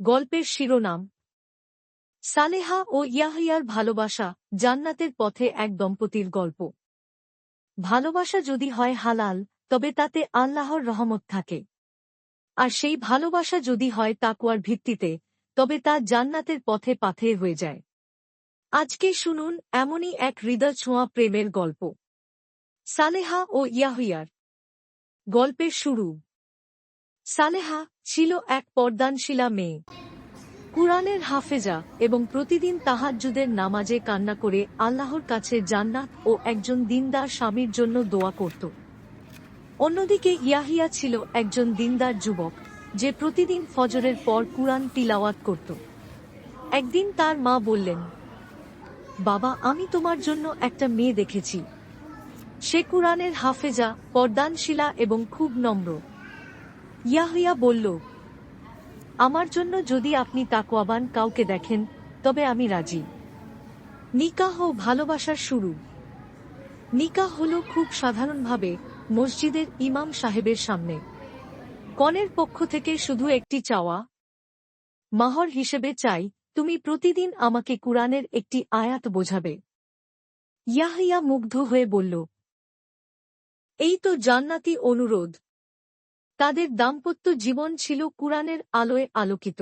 গল্পের শিরোনাম সালেহা ও ইয়াহইয়ার ভালোবাসা, জান্নাতের পথে এক দম্পতির গল্প। ভালোবাসা যদি হয় হালাল, তবে তাতে আল্লাহর রহমত থাকে। আর সেই ভালোবাসা যদি হয় তাকওয়ার ভিত্তিতে, তবে তা জান্নাতের পথে পাথেয় হয়ে যায়। আজকে শুনুন এমনই এক হৃদয় ছোঁয়া প্রেমের গল্প, সালেহা ও ইয়াহইয়ার। গল্পের শুরু। সালেহা ছিল এক পর্দানশীলা মেয়ে, কুরআনের হাফেজা এবং প্রতিদিন তাহাজ্জুদের নামাজে কান্না করে আল্লাহর কাছে জান্নাত ও একজন দিনদার স্বামীর জন্য দোয়া করত। অন্যদিকে ইয়াহিয়া ছিল একজন দিনদার যুবক, যে প্রতিদিন ফজরের পর কুরআন তিলাওয়াত করত। একদিন তার মা বললেন, বাবা, আমি তোমার জন্য একটা মেয়ে দেখেছি। সে কুরআনের হাফেজা, পর্দানশীলা এবং খুব নম্র। ইয়াহিয়া বলল, আমার জন্য যদি আপনি তাকওয়াবান কাউকে দেখেন, তবে আমি রাজি। নিকাহ ও ভালোবাসার শুরু। নিকাহ হল খুব সাধারণভাবে মসজিদের ইমাম সাহেবের সামনে। কনের পক্ষ থেকে শুধু একটি চাওয়া, মাহর হিসেবে চাই, তুমি প্রতিদিন আমাকে কুরআনের একটি আয়াত বোঝাবে। ইয়াহিয়া মুগ্ধ হয়ে বলল, এই তো জান্নাতি অনুরোধ। তাদের দাম্পত্য জীবন ছিল কুরআনের আলোয় আলোকিত।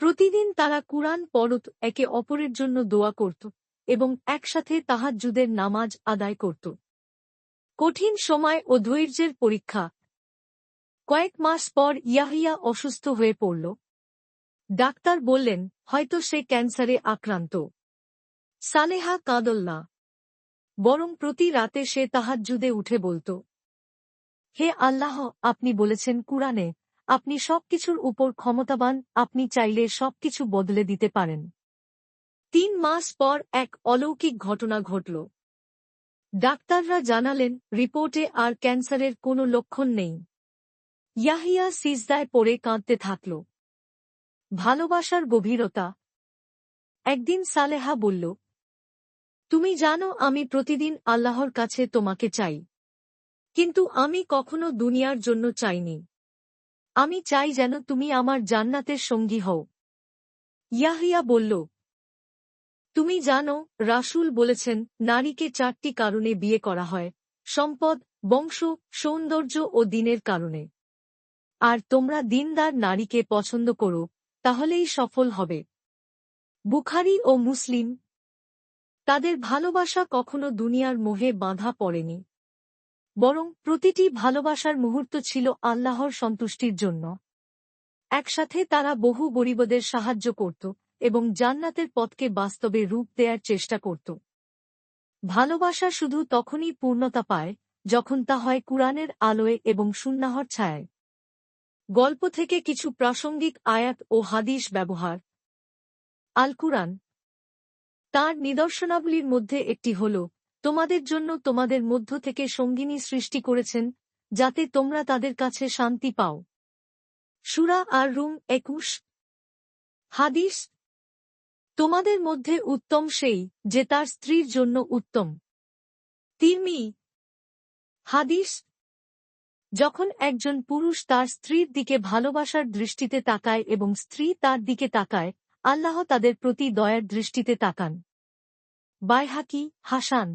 প্রতিদিন তারা কুরআন পড়ত, একে অপরের জন্য দোয়া করত এবং একসাথে তাহাজ্জুদের নামাজ আদায় করত। কঠিন সময় ও ধৈর্যের পরীক্ষা। কয়েক মাস পর ইয়াহিয়া অসুস্থ হয়ে পড়ল। ডাক্তার বললেন, হয়তো সে ক্যান্সারে আক্রান্ত। সালেহা কাঁদল না, বরং প্রতি রাতে সে তাহাজ্জুদে উঠে বলত, হে আল্লাহ, আপনি বলেছেন কুরআনে, আপনি সবকিছুর উপর ক্ষমতাবান, আপনি চাইলে সবকিছু বদলে দিতে পারেন। 3 মাস পর এক অলৌকিক ঘটনা ঘটল। ডাক্তাররা জানালেন, রিপোর্টে আর ক্যান্সারের কোনো লক্ষণ নেই। ইয়াহিয়া সিজদায় পড়ে কাঁদতে থাকল। ভালোবাসার গভীরতা। একদিন সালেহা বলল, তুমি জানো আমি প্রতিদিন আল্লাহর কাছে তোমাকে চাই, কিন্তু আমি কখনো দুনিয়ার জন্য চাইনি। আমি চাই যেন তুমি আমার জান্নাতের সঙ্গী হও। ইয়াহিয়া বলল, তুমি জানো, রাসূল বলেছেন, নারীকে 4টি কারণে বিয়ে করা হয়: সম্পদ, বংশ, সৌন্দর্য ও দিনের কারণে। আর তোমরা দিনদার নারীকে পছন্দ করো, তাহলেই সফল হবে। বুখারী ও মুসলিম। তাদের ভালোবাসা কখনো দুনিয়ার মোহে বাঁধা পড়েনি, বরং প্রতিটি ভালোবাসার মুহূর্ত ছিল আল্লাহর সন্তুষ্টির জন্য। একসাথে তারা বহু গরিবদের সাহায্য করত এবং জান্নাতের পথকে বাস্তবে রূপ দেওয়ার চেষ্টা করত। ভালোবাসা শুধু তখনই পূর্ণতা পায় যখন তা হয় কুরআনের আলোয় এবং সুন্নাহর ছায়ায়। গল্প থেকে কিছু প্রাসঙ্গিক আয়াত ও হাদিস ব্যবহার। আল কুরআন। তার নিদর্শনাবলীর মধ্যে একটি হল, তোমাদের জন্য তোমাদের মধ্য থেকে সঙ্গিনী সৃষ্টি করেছেন, যাতে তোমরা তাদের কাছে শান্তি পাও। সূরা আর-রুম 21। হাদিস, তোমাদের মধ্যে উত্তম সেই, যে তার স্ত্রীর জন্য উত্তম। তিরমিজি। হাদিস, যখন একজন পুরুষ তার স্ত্রীর দিকে ভালোবাসার দৃষ্টিতে তাকায় এবং স্ত্রী তার দিকে তাকায়, আল্লাহ তাদের প্রতি দয়ার দৃষ্টিতে তাকান। বাইহাকি, হাসান।